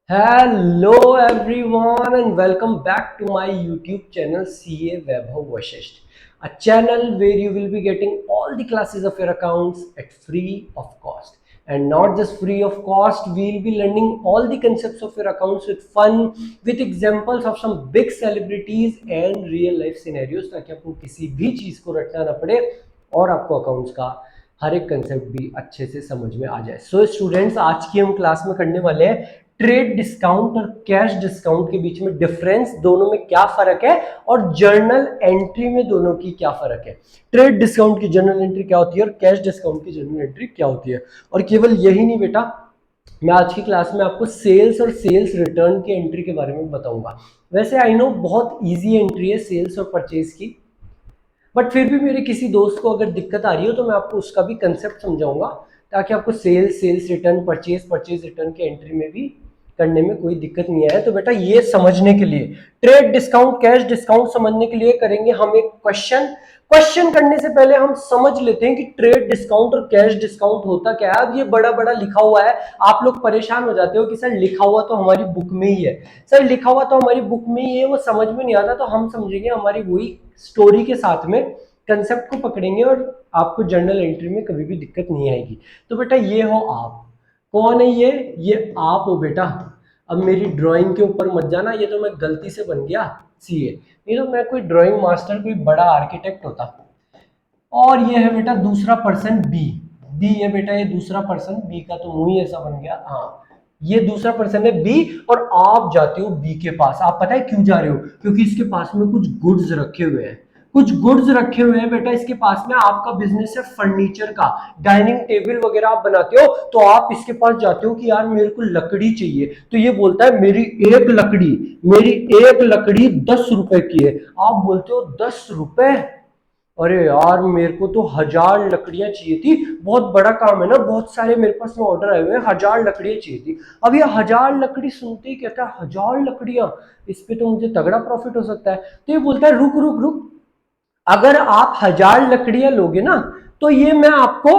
Hello everyone and welcome back to my YouTube channel CA Vaibhav Vashisht, a channel where you will be getting all the classes of your accounts at free of cost. And not just free of cost, we'll be learning all the concepts of your accounts with fun, with examples of some big celebrities and real life scenarios ताकि आपको किसी भी चीज को रटना ना पड़े और आपको अकाउंट्स का हर एक कंसेप्ट भी अच्छे से समझ में आ जाए। सो स्टूडेंट्स, आज की हम क्लास में करने वाले हैं ट्रेड डिस्काउंट और कैश डिस्काउंट के बीच में डिफरेंस, दोनों में क्या फर्क है और जर्नल एंट्री में दोनों की क्या फर्क है। ट्रेड डिस्काउंट की जर्नल एंट्री क्या होती है और कैश डिस्काउंट की जर्नल एंट्री क्या होती है। और केवल यही नहीं बेटा, मैं आज की क्लास में आपको सेल्स और सेल्स रिटर्न की एंट्री के बारे में बताऊंगा। वैसे आई नो बहुत इजी एंट्री है सेल्स और परचेज की, बट फिर भी मेरे किसी दोस्त को अगर दिक्कत आ रही हो तो मैं आपको उसका भी कंसेप्ट समझाऊंगा ताकि आपको सेल्स रिटर्न, परचेज रिटर्न की एंट्री में भी करने में कोई दिक्कत नहीं आए। तो बेटा ये समझने के लिए, ट्रेड डिस्काउंट कैश डिस्काउंट समझने के लिए करेंगे हम एक क्वेश्चन करने से पहले हम समझ लेते हैं कि ट्रेड डिस्काउंट और कैश डिस्काउंट होता क्या है। अब ये बड़ा बड़ा लिखा हुआ है, आप लोग परेशान हो जाते हो कि सर लिखा हुआ तो हमारी बुक में ही है, सर लिखा हुआ तो हमारी बुक में ही है, वो समझ में नहीं आता। तो हम समझेंगे हमारी वही स्टोरी के साथ में कंसेप्ट को पकड़ेंगे और आपको जर्नल एंट्री में कभी भी दिक्कत नहीं आएगी। तो बेटा ये हो आप, कौन है ये आप हो बेटा। अब मेरी ड्राइंग के ऊपर मत जाना, ये तो मैं गलती से बन गया सीए, नहीं तो मैं कोई ड्राइंग मास्टर, कोई बड़ा आर्किटेक्ट होता। और ये है बेटा दूसरा पर्सन बी, बी है बेटा ये दूसरा पर्सन, बी का तो मुंह ही ऐसा बन गया। हाँ, ये दूसरा पर्सन है बी और आप जाते हो बी के पास। आप पता है क्यों जा रहे हो? क्योंकि इसके पास में कुछ गुड्स रखे हुए हैं, कुछ गुड्स रखे हुए हैं बेटा इसके पास में। आपका बिजनेस है फर्नीचर का, डाइनिंग टेबल वगैरह आप बनाते हो, तो आप इसके पास जाते हो कि यार मेरे को लकड़ी चाहिए। तो ये बोलता है मेरी एक लकड़ी 10 रुपए की है। आप बोलते हो 10 रुपए? अरे यार मेरे को तो 1000 लकड़ियां चाहिए थी, बहुत बड़ा काम है ना, बहुत सारे मेरे पास में ऑर्डर आए हुए हैं, 1000 लकड़ियां चाहिए थी। अब ये 1000 लकड़ी सुनते ही कहता है 1000 लकड़ियां, इस पे तो मुझे तगड़ा प्रॉफिट हो सकता है। तो ये बोलता है रुक रुक रुक, अगर आप 1000 लकड़ियां लोगे ना तो ये मैं आपको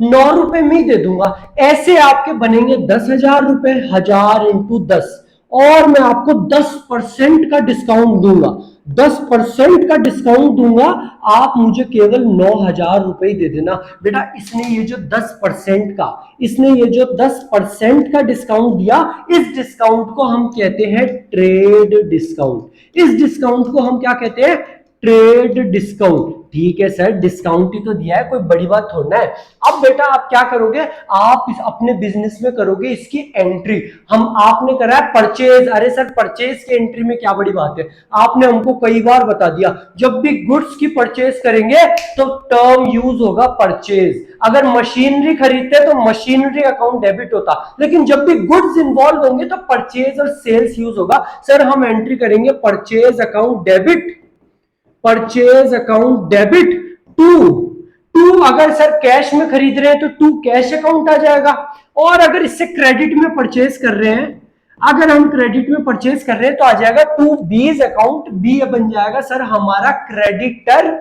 9 रुपए में ही दे दूंगा। ऐसे आपके बनेंगे 10,000 रुपए, 1000 × 10, और मैं आपको 10% का डिस्काउंट दूंगा, 10% का डिस्काउंट दूंगा। आप मुझे केवल 9,000 रुपए दे देना। बेटा इसने ये जो 10% का, इसने ये जो 10% का डिस्काउंट दिया, इस डिस्काउंट को हम कहते हैं ट्रेड डिस्काउंट। इस डिस्काउंट को हम क्या कहते हैं? Trade discount. ठीक है सर, डिस्काउंट ही तो दिया है, कोई बड़ी बात थोड़ा है। अब बेटा आप क्या करोगे? आप इस अपने बिजनेस में करोगे इसकी एंट्री। हम आपने करा है परचेज, अरे सर परचेज की एंट्री में क्या बड़ी बात है? आपने हमको कई बार बता दिया जब भी गुड्स की परचेज करेंगे तो टर्म यूज होगा परचेज। अगर मशीनरी खरीदते तो मशीनरी अकाउंट डेबिट होता, लेकिन जब भी गुड्स इन्वॉल्व होंगे तो परचेज और सेल्स यूज होगा। सर हम एंट्री करेंगे purchase account debit, purchase account debit to to. अगर सर कैश में खरीद रहे हैं तो टू कैश अकाउंट आ जाएगा। और अगर इससे क्रेडिट में परचेज कर रहे हैं, अगर हम क्रेडिट में परचेज कर रहे हैं तो आ जाएगा टू बीज अकाउंट, बी बन जाएगा सर हमारा क्रेडिटर।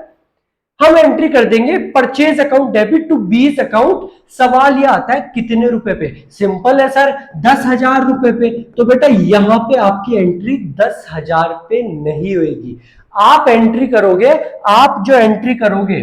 हम एंट्री कर देंगे purchase account debit to B's account. सवाल यह आता है कितने रुपए पे? सिंपल है सर, 10,000 रुपए पे। तो बेटा यहां पे आपकी एंट्री 10,000 पे नहीं होगी। आप एंट्री करोगे, आप जो एंट्री करोगे,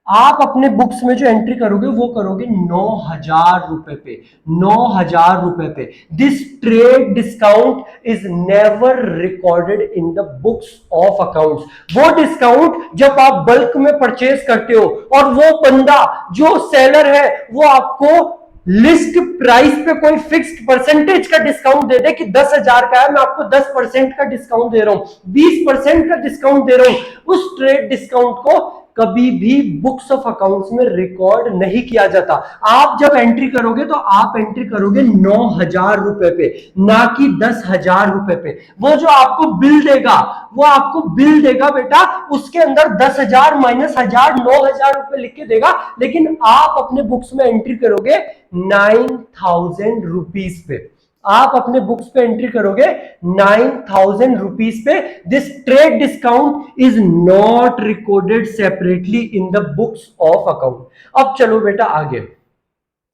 आप अपने बुक्स में जो एंट्री करोगे वो करोगे 9,000 रुपए पे, 9,000 रुपए पे। This trade discount is never recorded in the books of accounts. वो डिस्काउंट जब आप बल्क में परचेज करते हो और वो बंदा जो सेलर है वो आपको लिस्ट प्राइस पे कोई फिक्स्ड परसेंटेज का डिस्काउंट दे दे कि 10,000 का है, मैं आपको 10% का डिस्काउंट दे रहा हूं, 20% का डिस्काउंट दे रहा हूं, उस ट्रेड डिस्काउंट को कभी भी बुक्स ऑफ अकाउंट्स में रिकॉर्ड नहीं किया जाता। आप जब एंट्री करोगे तो आप एंट्री करोगे 9,000 रुपए पे, ना कि 10,000 रुपए पे। वो जो आपको बिल देगा, वो आपको बिल देगा बेटा, उसके अंदर 10,000 माइनस 1,000, 9,000 रुपए लिख के देगा, लेकिन आप अपने बुक्स में एंट्री करोगे 9,000 रुपीज पे। आप अपने बुक्स पे एंट्री करोगे 9,000 रुपीज पे। This trade discount is not recorded separately in the books of account. अब चलो बेटा आगे,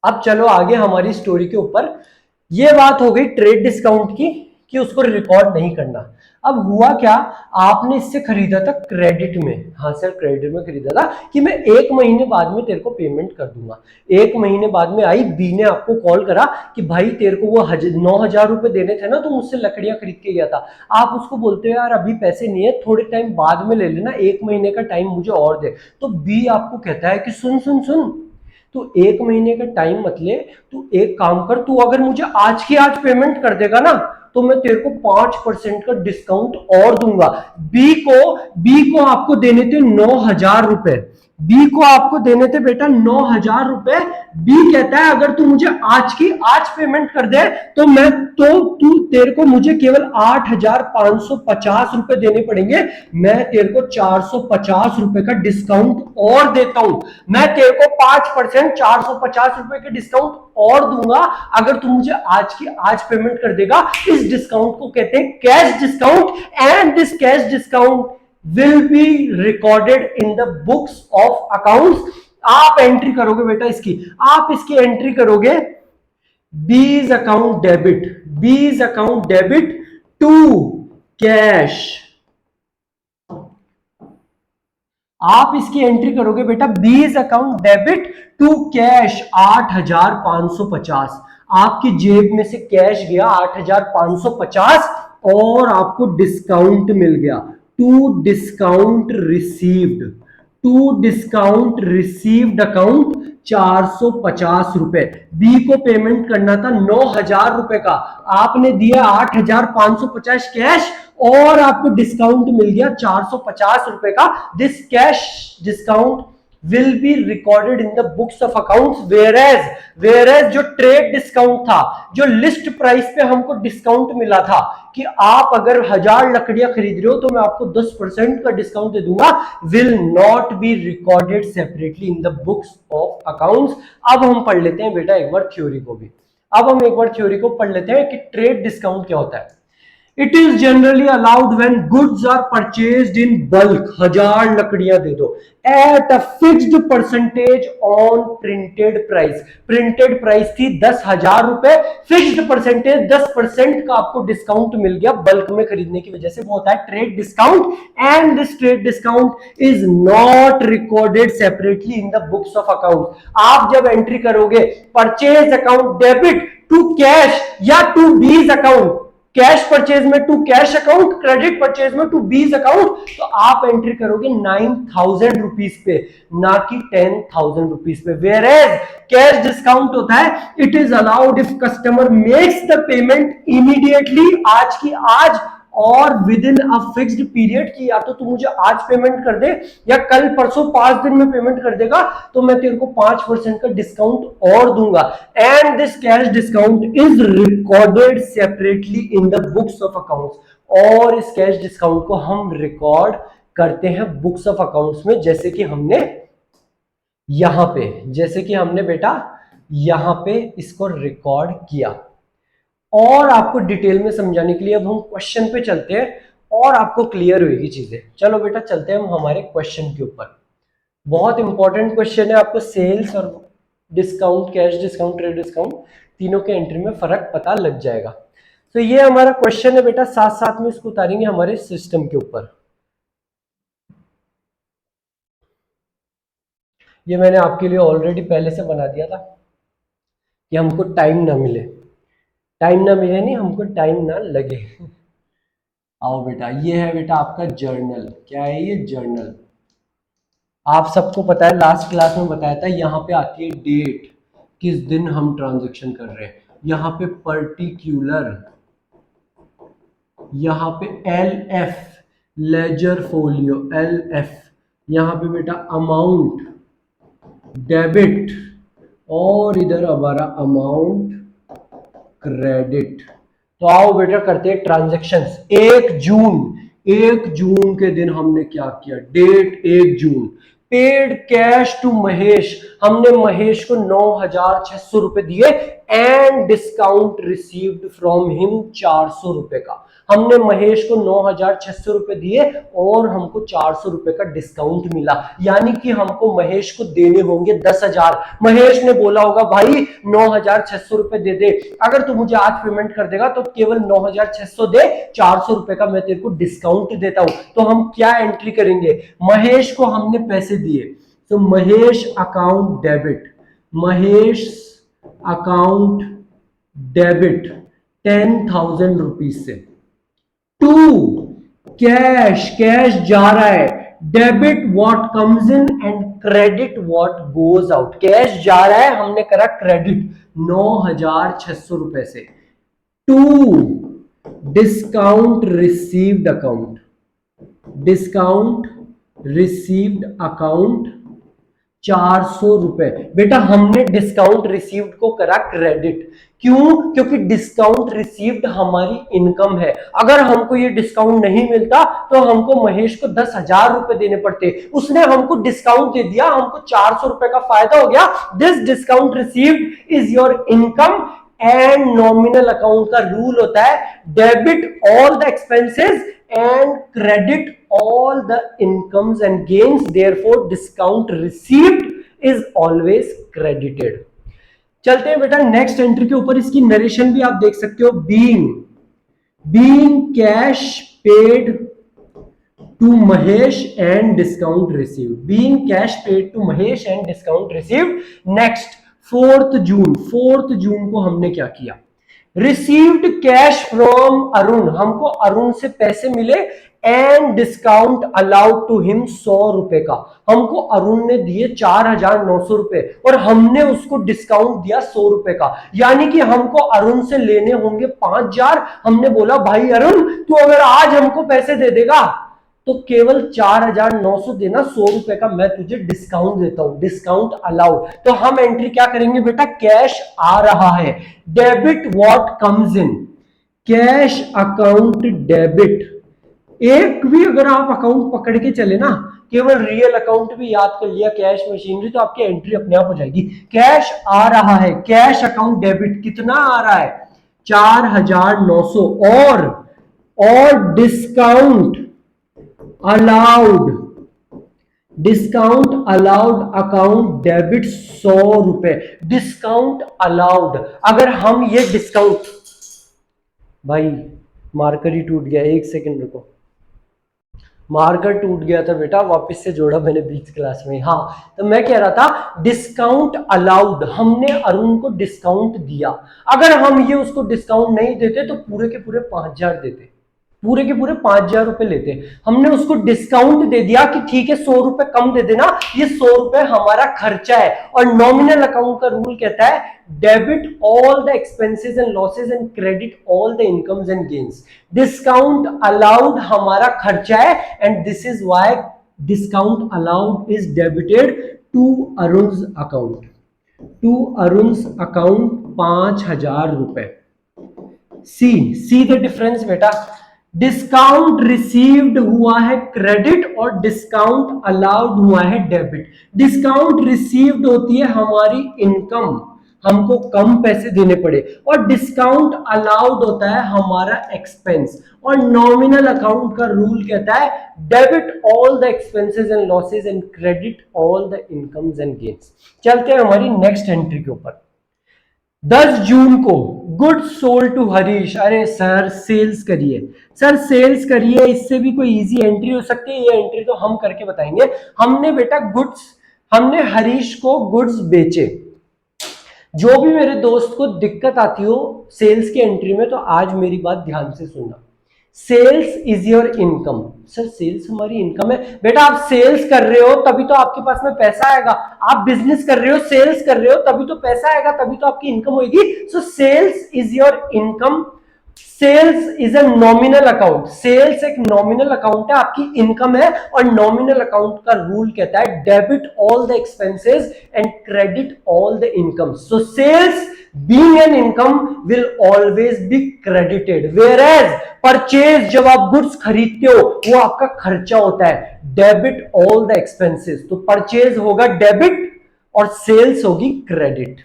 अब चलो आगे हमारी स्टोरी के ऊपर। ये बात हो गई ट्रेड डिस्काउंट की कि उसको रिकॉर्ड नहीं करना। अब हुआ क्या, आपने इससे खरीदा था क्रेडिट में, हाँ सर क्रेडिट में खरीदा था कि मैं 1 महीने बाद में तेरे को पेमेंट कर दूंगा। 1 महीने बाद में आई, बी ने आपको कॉल करा कि भाई तेरे को वो 9,000 रुपए देने थे ना, तो मुझसे लकड़ियां खरीद के गया था। आप उसको बोलते हो यार अभी पैसे नहीं है, थोड़े टाइम बाद में ले लेना, 1 महीने का टाइम मुझे और दे। तो बी आपको कहता है कि सुन सुन सुन, तू 1 महीने का टाइम मत ले, तू एक काम कर, तू अगर मुझे आज की आज पेमेंट कर देगा ना, तो मैं तेरे को 5% का डिस्काउंट और दूंगा। बी को आपको देने थे 9,000 रुपए, बी को आपको देने थे बेटा 9,000 रुपए। बी कहता है अगर तू मुझे आज की आज पेमेंट कर दे, तो मैं तो तू तेरे को मुझे केवल 8,550 रुपए देने पड़ेंगे। मैं तेरे को 450 रुपए का डिस्काउंट और देता हूं, मैं तेरे को 5% 450 रुपए के डिस्काउंट और दूंगा अगर तू मुझे आज की आज पेमेंट कर देगा। इस डिस्काउंट को कहते हैं cash discount, and this cash discount will be recorded in the books of accounts। आप एंट्री करोगे बेटा इसकी, आप इसकी एंट्री करोगे B's account debit, B's account debit to cash. आप इसकी एंट्री करोगे बेटा बीज अकाउंट डेबिट टू कैश 8,550। आपकी जेब में से कैश गया 8,550 और आपको डिस्काउंट मिल गया। To discount received, to discount received account 450 रुपए। बी को पेमेंट करना था 9,000 रुपए का, आपने दिया 8,550 कैश और आपको डिस्काउंट मिल गया 450 रुपए का। This cash discount will be recorded in the books of accounts, whereas जो ट्रेड डिस्काउंट था, जो लिस्ट प्राइस पे हमको डिस्काउंट मिला था कि आप अगर 1,000 लकड़ियां खरीद रहे हो तो मैं आपको 10% का डिस्काउंट दे दूंगा, will not be recorded separately in the books of accounts। अब हम पढ़ लेते हैं बेटा एक बार थ्योरी को भी, अब हम एक बार थ्योरी को पढ़ लेते हैं कि ट्रेड डिस्काउंट क्या होता है। It is generally allowed when goods are purchased in bulk, 1,000 लकड़ियां दे दो, at a fixed percentage on printed price। printed price थी 10,000 रुपए, फिक्स्ड परसेंटेज 10% का आपको डिस्काउंट मिल गया बल्क में खरीदने की वजह से, वो होता है trade discount. And this trade discount is not recorded separately in the books of account. आप जब एंट्री करोगे purchase account debit to cash या to B's account, cash purchase में to cash account, credit purchase में to B's account, तो आप entry करोगे 9,000 rupees पे, ना कि 10,000 रुपीज पे। वेयर एज कैश डिस्काउंट होता है it is allowed if customer makes the payment immediately, आज की आज और with in a fixed period, की या तो तू मुझे आज पेमेंट कर दे या कल परसों 5 दिन में पेमेंट कर देगा तो मैं तेरे को 5% का डिस्काउंट और दूंगा। And this cash discount is recorded separately in the books of accounts. और इस कैश डिस्काउंट को हम रिकॉर्ड करते हैं बुक्स ऑफ अकाउंट्स में, जैसे कि हमने यहां पे, जैसे कि हमने बेटा यहां पे इसको रिकॉर्ड किया। और आपको डिटेल में समझाने के लिए अब हम क्वेश्चन पे चलते हैं और आपको क्लियर होगी चीजें। चलो बेटा चलते हैं हम हमारे क्वेश्चन के ऊपर। बहुत इंपॉर्टेंट क्वेश्चन है, आपको सेल्स और discount, cash discount, trade discount तीनों के एंट्री में फर्क पता लग जाएगा। तो ये हमारा क्वेश्चन है बेटा, साथ साथ में इसको उतारेंगे हमारे सिस्टम के ऊपर। ये मैंने आपके लिए ऑलरेडी पहले से बना दिया था कि हमको टाइम ना मिले, टाइम ना मिले नहीं, हमको टाइम ना लगे। आओ बेटा, ये है बेटा आपका जर्नल। क्या है ये? जर्नल। आप सबको पता है, लास्ट क्लास में बताया था, यहाँ पे आती है डेट, किस दिन हम ट्रांजैक्शन कर रहे हैं। यहाँ पे पर्टिक्यूलर, यहाँ पे L F ledger folio, L F. यहाँ पे बेटा अमाउंट डेबिट, और इधर हमारा अमाउंट क्रेडिट। तो आओ बेटा करते हैं ट्रांजैक्शंस। 1 जून के दिन हमने क्या किया? Date 1 June, paid cash to Mahesh, हमने महेश को 9,600 रुपए दिए and discount received from him 400 रुपए का। हमने महेश को 9,600 रुपए दिए और हमको 400 रुपए का डिस्काउंट मिला, यानी कि हमको महेश को देने होंगे 10,000। महेश ने बोला होगा भाई 9,600 रुपए दे दे, अगर तू मुझे आज पेमेंट कर देगा तो केवल 9,600 दे, 400 रुपए का मैं तेरे को डिस्काउंट देता हूं। तो हम क्या एंट्री करेंगे, महेश को हमने पैसे दिए तो Mahesh account debit, Mahesh account debit 10,000 rupees से। टू कैश, कैश जा रहा है, debit what comes in and credit what goes out. Cash जा रहा है, हमने करा क्रेडिट 9,600 रुपए से। To discount received account, discount received account 400 रुपए। बेटा हमने डिस्काउंट रिसीव्ड को करा क्रेडिट, क्यों? क्योंकि डिस्काउंट रिसीव्ड हमारी इनकम है। अगर हमको ये डिस्काउंट नहीं मिलता तो हमको महेश को 10,000 रुपए देने पड़ते, उसने हमको डिस्काउंट दे दिया, हमको 400 रुपए का फायदा हो गया। This discount received is your income and nominal account का रूल होता है debit all the expenses and credit all the incomes and gains, therefore discount received is always credited। चलते हैं बेटा नेक्स्ट एंट्री के ऊपर, इसकी नरेशन भी आप देख सकते हो। Being cash paid to Mahesh and discount received, being cash paid to Mahesh and discount received. Next 4 June को हमने क्या किया, रिसीव्ड कैश फ्रॉम अरुण, हमको अरुण से पैसे मिले and discount allowed to him 100 रुपए का। हमको अरुण ने दिए 4,900 रुपए और हमने उसको डिस्काउंट दिया 100 रुपए का, यानी कि हमको अरुण से लेने होंगे 5,000। हमने बोला भाई अरुण तू अगर आज हमको पैसे दे देगा तो केवल 4,900 देना, 100 रुपए का मैं तुझे डिस्काउंट देता हूं, डिस्काउंट अलाउड। तो हम एंट्री क्या करेंगे बेटा, कैश आ रहा है, debit what comes in, cash account debit. एक भी अगर आप अकाउंट पकड़ के चले ना, केवल रियल अकाउंट भी याद कर लिया, कैश मशीनरी, तो आपकी एंट्री अपने आप हो जाएगी। कैश आ रहा है, कैश अकाउंट डेबिट कितना आ रहा है 4,900 और discount allowed, discount allowed account debit 100 रुपए, डिस्काउंट अलाउड। अगर हम ये डिस्काउंट, भाई मार्कर ही टूट गया, एक सेकंड रुको, मार्कर टूट गया था बेटा, वापस से जोड़ा मैंने बीच क्लास में। हाँ तो मैं कह रहा था डिस्काउंट अलाउड, हमने अरुण को डिस्काउंट दिया, अगर हम ये उसको डिस्काउंट नहीं देते तो पूरे के पूरे 5,000 देते, पूरे के पूरे 5,000 रुपए लेते। हमने उसको डिस्काउंट दे दिया कि ठीक है 100 रुपए कम दे देना, ये 100 रुपए हमारा खर्चा है। और नॉमिनल अकाउंट का रूल कहता है debit all the expenses and losses and credit all the incomes and gains. Discount allowed हमारा खर्चा है and this is why discount allowed is debited to Arun's account, to Arun's account 5,000 रुपए। सी द डिफरेंस बेटा, discount received हुआ है credit और discount allowed हुआ है डेबिट। डिस्काउंट रिसीव्ड होती है हमारी इनकम, हमको कम पैसे देने पड़े, और डिस्काउंट अलाउड होता है हमारा एक्सपेंस। और नॉमिनल अकाउंट का रूल कहता है debit all the expenses and losses and credit all the incomes and gains. चलते हैं हमारी नेक्स्ट एंट्री के ऊपर। 10 जून को गुड्स सोल्ड टू हरीश। अरे सर सेल्स करिए, सर सेल्स करिए, इससे भी कोई इजी एंट्री हो सकती है? ये एंट्री तो हम करके बताएंगे। हमने बेटा गुड्स, हमने हरीश को गुड्स बेचे। जो भी मेरे दोस्त को दिक्कत आती हो सेल्स की एंट्री में तो आज मेरी बात ध्यान से सुनना। Sales is your income. Sir sales हमारी इनकम है, बेटा आप सेल्स कर रहे हो तभी तो आपके पास में पैसा आएगा। आप बिजनेस कर रहे हो, सेल्स कर रहे हो तभी तो पैसा आएगा, तभी तो आपकी इनकम होगी। So sales is your income. Sales is a nominal account, sales एक नॉमिनल अकाउंट है, आपकी इनकम है। और नॉमिनल अकाउंट का रूल कहता है debit all the expenses and credit all the income. So sales being an income will always be credited, whereas purchase जब आप गुड्स खरीदते हो वो आपका खर्चा होता है, डेबिट ऑल द एक्सपेंसेस। तो परचेज होगा डेबिट और सेल्स होगी क्रेडिट।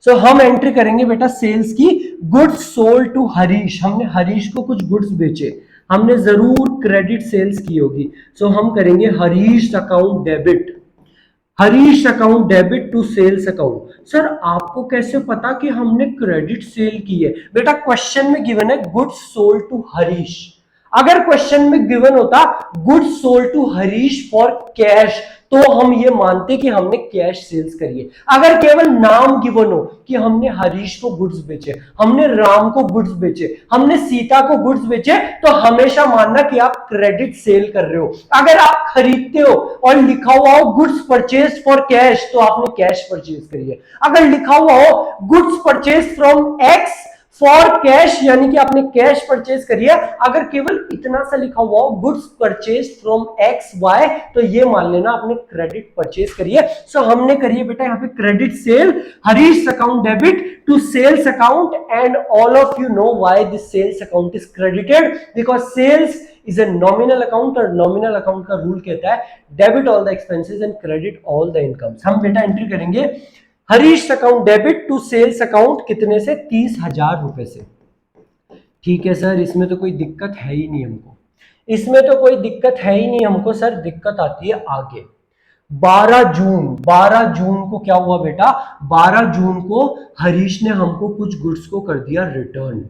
सो हम एंट्री करेंगे बेटा सेल्स की, गुड्स सोल्ड टू हरीश, हमने हरीश को कुछ गुड्स बेचे, हमने जरूर क्रेडिट सेल्स की होगी, सो हम करेंगे Harish account debit, Harish account debit to sales account. Sir आपको कैसे पता कि हमने क्रेडिट सेल की है? बेटा क्वेश्चन में गिवन है गुड्स सोल्ड टू हरीश, अगर क्वेश्चन में गिवन होता goods sold to Harish for cash तो हम ये मानते कि हमने कैश सेल्स करी है। अगर केवल नाम गिवन हो कि हमने हरीश को गुड्स बेचे, हमने राम को गुड्स बेचे, हमने सीता को गुड्स बेचे, तो हमेशा मानना कि आप क्रेडिट सेल कर रहे हो। अगर आप खरीदते हो और लिखा हुआ हो गुड्स परचेज फॉर कैश तो आपने कैश परचेज करी है। अगर लिखा हुआ हो goods purchase from x for cash यानी कि आपने कैश परचेज करी है। अगर केवल इतना सा लिखा हुआ हो goods purchase from X Y तो ये मान लेना आपने क्रेडिट परचेज करी है। सो हमने करी है बेटा यहाँ पे credit sale, Harish account debit to sales account, and all of you know why this sales account is credited, because sales is a nominal account और नॉमिनल अकाउंट का रूल कहता है debit all the expenses and credit all the incomes. हम बेटा entry करेंगे Harish account debit to sales account कितने से? 30,000 रुपए से। ठीक है सर, इसमें तो कोई दिक्कत है ही नहीं हमको, इसमें तो कोई दिक्कत है ही नहीं हमको। सर दिक्कत आती है आगे 12 जून, 12 जून को क्या हुआ बेटा? 12 जून को हरीश ने हमको कुछ गुड्स को कर दिया रिटर्न।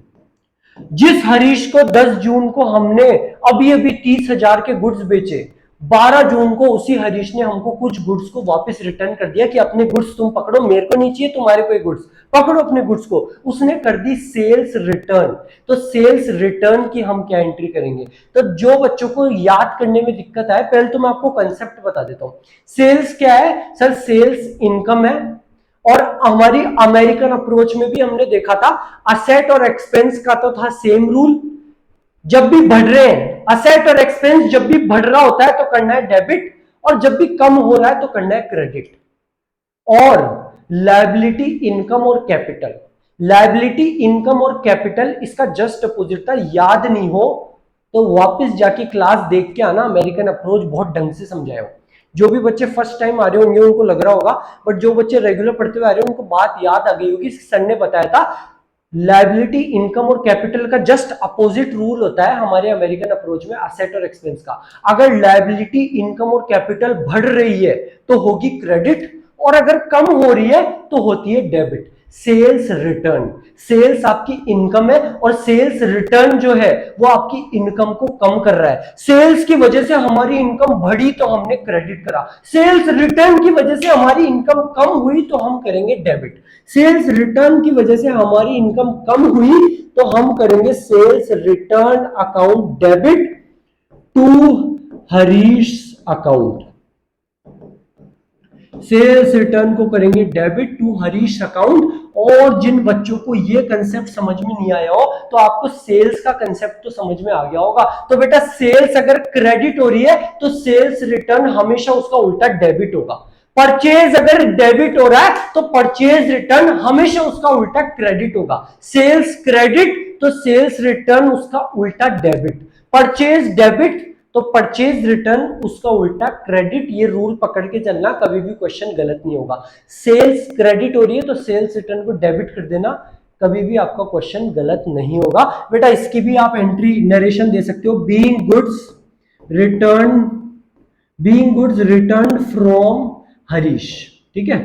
जिस हरीश को 10 जून को हमने अभी अभी 30,000 के गुड्स बेचे, 12 जून को उसी हरीश ने हमको कुछ गुड्स को वापस रिटर्न कर दिया कि अपने गुड्स तुम पकड़ो, मेरे को नहीं चाहिए तुम्हारे कोई गुड्स, पकड़ो अपने गुड्स को। उसने कर दी सेल्स रिटर्न। तो सेल्स रिटर्न की हम क्या एंट्री करेंगे? तो जो बच्चों को याद करने में दिक्कत है, पहले तो मैं आपको कंसेप्ट बता देता हूं। सेल्स क्या है? सर सेल्स इनकम है, और हमारी अमेरिकन अप्रोच में भी हमने देखा था असेट और एक्सपेंस का तो था सेम रूल। जब भी बढ़ रहे हैं असेट और एक्सपेंस, जब भी बढ़ रहा होता है तो करना है डेबिट, और जब भी कम हो रहा है तो करना है क्रेडिट। और लायबिलिटी इनकम और कैपिटल, लायबिलिटी इनकम और कैपिटल इसका जस्ट अपोजिट था। याद नहीं हो तो वापस जाके क्लास देख के आना, अमेरिकन अप्रोच बहुत ढंग से समझाया हो। जो भी बच्चे फर्स्ट टाइम आ रहे होंगे उनको लग रहा होगा, बट जो बच्चे रेगुलर पढ़ते हुए आ रहे हैं उनको बात याद आ गई होगी। सर ने बताया था लायबिलिटी इनकम और कैपिटल का जस्ट अपोजिट रूल होता है हमारे अमेरिकन अप्रोच में असेट और एक्सपेंस का। अगर लायबिलिटी इनकम और कैपिटल बढ़ रही है तो होगी क्रेडिट, और अगर कम हो रही है तो होती है डेबिट। सेल्स रिटर्न, सेल्स आपकी इनकम है और सेल्स रिटर्न जो है वो आपकी इनकम को कम कर रहा है। सेल्स की वजह से हमारी इनकम बढ़ी तो हमने क्रेडिट करा, सेल्स रिटर्न की वजह से हमारी इनकम कम हुई तो हम करेंगे डेबिट। सेल्स रिटर्न की वजह से हमारी इनकम कम हुई तो हम करेंगे sales return account debit to Harish account. Sales return को करेंगे डेबिट टू हरीश अकाउंट। और जिन बच्चों को ये कंसेप्ट समझ में नहीं आया हो तो आपको सेल्स का कंसेप्ट तो समझ में आ गया होगा। तो बेटा सेल्स अगर क्रेडिट हो रही है तो सेल्स रिटर्न हमेशा उसका उल्टा डेबिट होगा। परचेज अगर डेबिट हो रहा है तो परचेज रिटर्न हमेशा उसका उल्टा क्रेडिट होगा। सेल्स क्रेडिट तो सेल्स रिटर्न उसका उल्टा डेबिट, परचेज डेबिट तो परचेज रिटर्न उसका उल्टा क्रेडिट। ये रूल पकड़ के चलना, कभी भी क्वेश्चन गलत नहीं होगा। सेल्स क्रेडिट हो रही है तो सेल्स रिटर्न को डेबिट कर देना, कभी भी आपका क्वेश्चन गलत नहीं होगा। बेटा इसकी भी आप एंट्री नरेशन दे सकते हो, being goods return from Harish. ठीक है,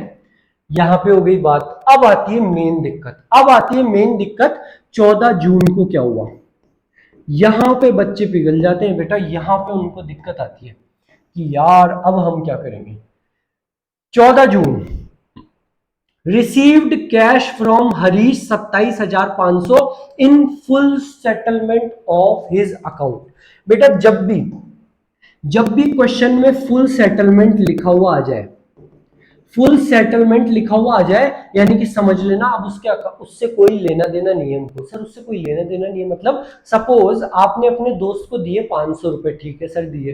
यहां पे हो गई बात। अब आती है मेन दिक्कत, 14 जून को क्या हुआ? यहां पे बच्चे पिघल जाते हैं बेटा, यहां पे उनको दिक्कत आती है कि यार अब हम क्या करेंगे। 14 June received cash from Harish 27,500 in full settlement of his account. बेटा जब भी क्वेश्चन में फुल सेटलमेंट लिखा हुआ आ जाए, फुल सेटलमेंट लिखा हुआ आ जाए यानी कि समझ लेना अब उससे कोई लेना देना नहीं है हमको। सर उससे कोई लेना देना नहीं है मतलब, सपोज आपने अपने दोस्त को दिए 500 रुपए, ठीक है सर दिए,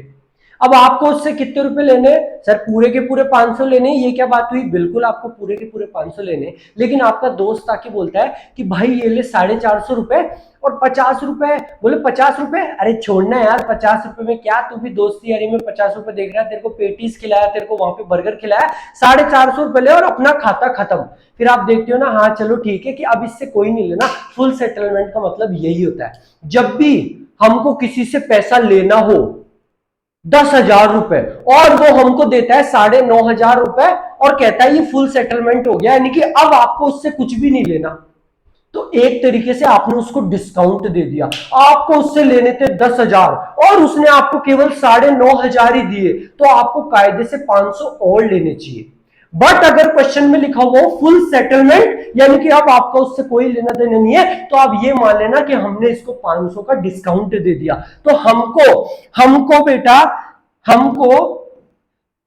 अब आपको उससे कितने रुपए लेने हैं सर? पूरे के पूरे 500 लेने। ये क्या बात हुई? बिल्कुल आपको पूरे के पूरे 500 लेने, लेकिन आपका दोस्त आके बोलता है कि भाई ये ले 450 रुपए और 50 रुपए। बोले 50 रुपए? अरे छोड़ना यार, 50 रुपए में क्या, तू भी दोस्ती यारी में 50 रुपए देख रहा है, तेरे को पेटीज खिलाया, तेरे को वहां पे बर्गर खिलाया, 450 रुपए ले और अपना खाता खत्म। फिर आप देखते हो ना, हाँ चलो ठीक है कि अब इससे कोई नहीं लेना। फुल सेटलमेंट का मतलब यही होता है, जब भी हमको किसी से पैसा लेना हो 10,000 रुपए और वो हमको देता है 9,500 रुपए और कहता है ये फुल सेटलमेंट हो गया, यानी कि अब आपको उससे कुछ भी नहीं लेना, तो एक तरीके से आपने उसको डिस्काउंट दे दिया। आपको उससे लेने थे 10,000 और उसने आपको केवल 9,500 ही दिए, तो आपको कायदे से 500 और लेने चाहिए। बट अगर क्वेश्चन में लिखा हुआ फुल सेटलमेंट, यानी कि अब आपका उससे कोई लेना देना नहीं है, तो आप ये मान लेना कि हमने इसको 500 का डिस्काउंट दे दिया। तो हमको बेटा हमको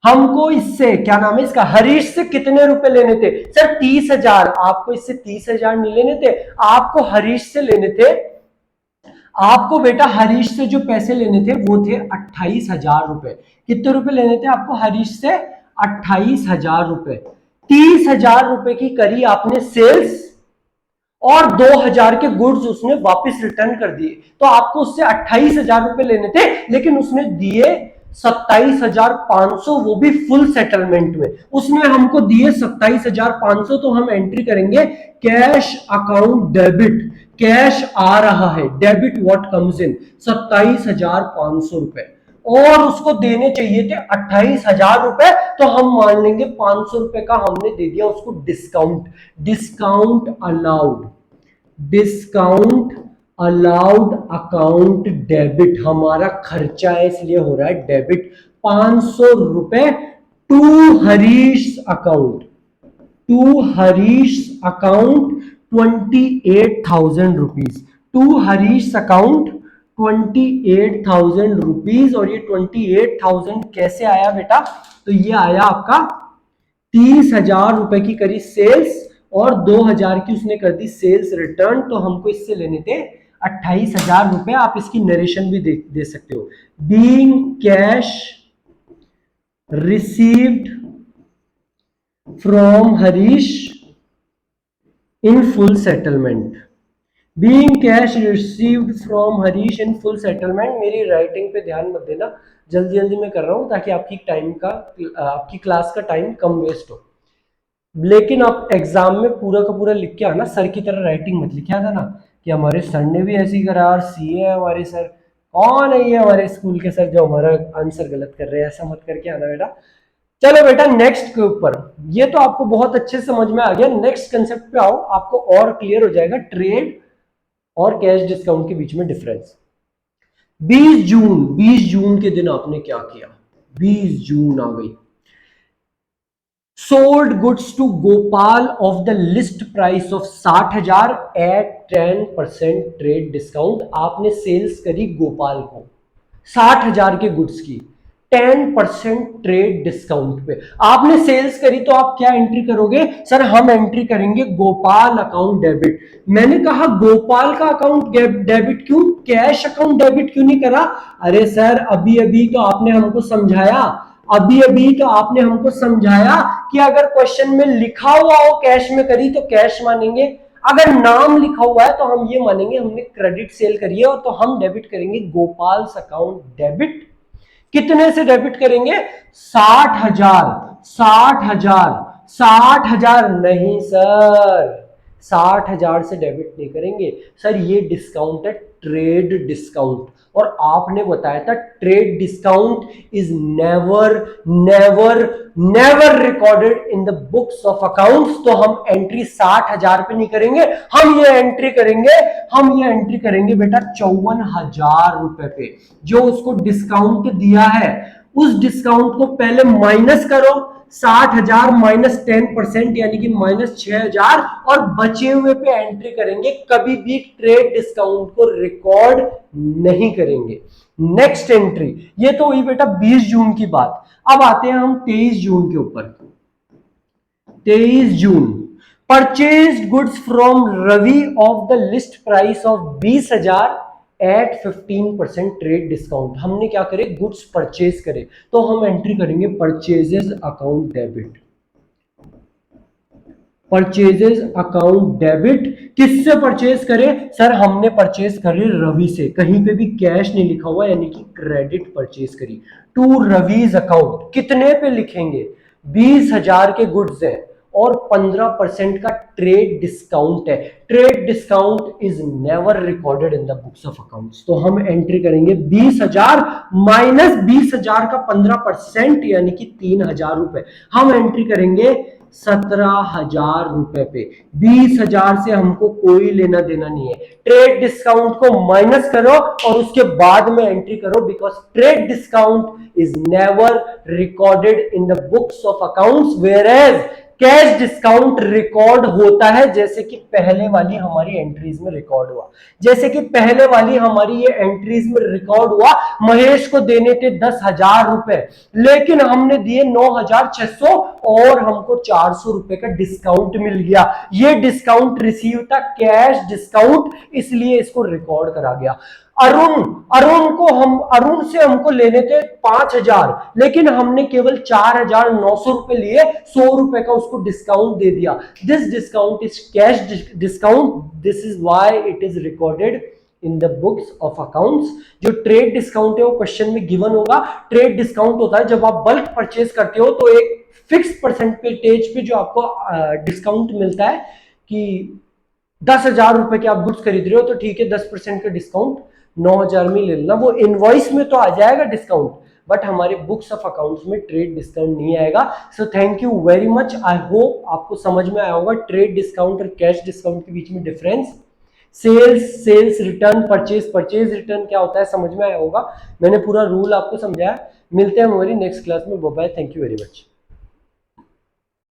हमको इससे क्या नाम है इसका, हरीश से कितने रुपए लेने थे सर? 30,000। आपको इससे 30,000 नहीं लेने थे, आपको हरीश से लेने थे। आपको बेटा हरीश से जो पैसे लेने थे वो थे 28,000 रुपए। कितने रुपए लेने थे आपको हरीश से? 28,000 रुपए। 30,000 रुपए की करी आपने सेल्स और 2,000 के गुड्स उसने वापस रिटर्न कर दिए, तो आपको उससे 28,000 रुपए लेने थे, लेकिन उसने दिए 27,500, वो भी फुल सेटलमेंट में। उसने हमको दिए 27,500, तो हम एंट्री करेंगे कैश अकाउंट डेबिट। कैश आ रहा है, डेबिट व्हाट कम्स इन, 27,500 रुपए, और उसको देने चाहिए थे 28,000 रुपए, तो हम मान लेंगे 500 रुपए का हमने दे दिया उसको discount. Discount allowed, discount allowed account debit, हमारा खर्चा है इसलिए हो रहा है डेबिट। 500 रुपए to Harish account, to Harish account 28,000 rupees, to Harish account 28,000 rupees. और ये 28,000 कैसे आया बेटा? तो ये आया आपका 30,000 रुपए की करी सेल्स और 2,000 की उसने कर दी सेल्स रिटर्न, तो हमको इससे लेने थे 28,000 रुपए। आप इसकी नरेशन भी दे सकते हो। Being cash received from Harish in full settlement, being cash received from Harish in full settlement. मेरी राइटिंग पे ध्यान मत देना, जल्दी जल्दी मैं कर रहा हूं ताकि आपकी क्लास का टाइम कम वेस्ट हो। लेकिन आप एग्जाम में पूरा का पूरा लिख के आना, सर की तरह राइटिंग मत लिखे आना ना कि हमारे सर ने भी ऐसी करा और सीए है हमारे सर। कौन है ये हमारे स्कूल के सर जो हमारा आंसर गलत कर रहे हैं? ऐसा मत करके आना बेटा। चलो बेटा नेक्स्ट के ऊपर, ये तो आपको बहुत अच्छे से समझ में आ गया। नेक्स्ट कंसेप्ट पे आओ, आपको और क्लियर हो जाएगा ट्रेड और कैश डिस्काउंट के बीच में डिफरेंस। 20 जून के दिन आपने क्या किया? 20 जून आ गई। Sold goods to Gopal of the list price of 60,000 at 10% trade discount. आपने सेल्स करी गोपाल को 60,000 के गुड्स की 10% ट्रेड डिस्काउंट पे आपने सेल्स करी, तो आप क्या एंट्री करोगे? सर हम एंट्री करेंगे गोपाल अकाउंट डेबिट। मैंने कहा गोपाल का अकाउंट डेबिट क्यों, कैश अकाउंट डेबिट क्यों नहीं करा? अरे सर अभी अभी तो आपने हमको समझाया, कि अगर क्वेश्चन में लिखा हुआ हो कैश में करी तो कैश मानेंगे, अगर नाम लिखा हुआ है तो हम ये मानेंगे हमने क्रेडिट सेल करी है, और तो हम डेबिट करेंगे गोपाल अकाउंट डेबिट। कितने से डेबिट करेंगे? 60,000। 60,000 नहीं सर, 60,000 से डेबिट नहीं करेंगे सर, ये डिस्काउंट है ट्रेड डिस्काउंट। और आपने बताया था trade discount is never never never recorded in the books of accounts. तो हम एंट्री 60,000 पे नहीं करेंगे, हम ये एंट्री करेंगे बेटा 54,000 रुपए पे, जो उसको डिस्काउंट दिया है। उस डिस्काउंट को पहले माइनस करो, 60,000 माइनस 10% यानी कि माइनस 6,000, और बचे हुए पे एंट्री करेंगे। कभी भी ट्रेड डिस्काउंट को रिकॉर्ड नहीं करेंगे। नेक्स्ट एंट्री, ये तो हुई बेटा 20 जून की बात। अब आते हैं हम 23 जून के ऊपर। 23 June, purchased goods from Ravi of the list price of 20,000 at 15% trade discount. हमने क्या करे, गुड्स परचेज करे, तो हम एंट्री करेंगे purchases account debit. Purchases account debit किससे परचेज करे सर, हमने परचेज करे रवि से, कहीं पे भी कैश नहीं लिखा हुआ यानी कि क्रेडिट परचेज करी टू रवीज अकाउंट। कितने पे लिखेंगे, 20,000 के गुड्स हैं और 15% का ट्रेड डिस्काउंट है। Trade discount is never recorded in the books of accounts. तो हम एंट्री करेंगे 20,000 माइनस 20,000 का 15% यानी कि 3,000 रुपए। हम एंट्री करेंगे 17,000 रुपए पे। 20,000 से हमको कोई लेना देना नहीं है। ट्रेड डिस्काउंट को माइनस करो और उसके बाद में एंट्री करो, because trade discount is never recorded in the books of accounts, whereas cash discount record होता है, जैसे कि पहले वाली हमारी एंट्रीज में रिकॉर्ड हुआ। जैसे कि पहले वाली हमारी ये एंट्रीज में रिकॉर्ड हुआ, महेश को देने थे 10,000 रुपए, लेकिन हमने दिए 9,600 और हमको 400 रुपए का डिस्काउंट मिल गया। ये डिस्काउंट रिसीव था कैश डिस्काउंट, इसलिए इसको रिकॉर्ड करा गया। अरुण से हमको लेने थे 5,000, लेकिन हमने केवल 4,900 रुपए लिए, 100 रुपए का उसको डिस्काउंट दे दिया। This discount is cash discount, this is why it is recorded in the books of accounts. जो ट्रेड डिस्काउंट है वो क्वेश्चन में गिवन होगा। ट्रेड डिस्काउंट होता है जब आप बल्क परचेज करते हो तो एक फिक्स परसेंटेज पे जो आपको डिस्काउंट मिलता है कि 10,000 रुपए के आप गुड्स खरीद रहे हो तो ठीक है 10% का डिस्काउंट 9,000 में ले लेना, वो इनवॉइस में तो आ जाएगा डिस्काउंट, बट हमारे बुक्स ऑफ अकाउंट्स में ट्रेड डिस्काउंट नहीं आएगा। So thank you very much, I hope आपको समझ में आया होगा ट्रेड डिस्काउंट और कैश डिस्काउंट के बीच में difference. Sales return, purchase return क्या होता है समझ में आया होगा। मैंने पूरा रूल आपको समझाया। मिलते हैं हमारी नेक्स्ट क्लास में। Bye bye, thank you very much.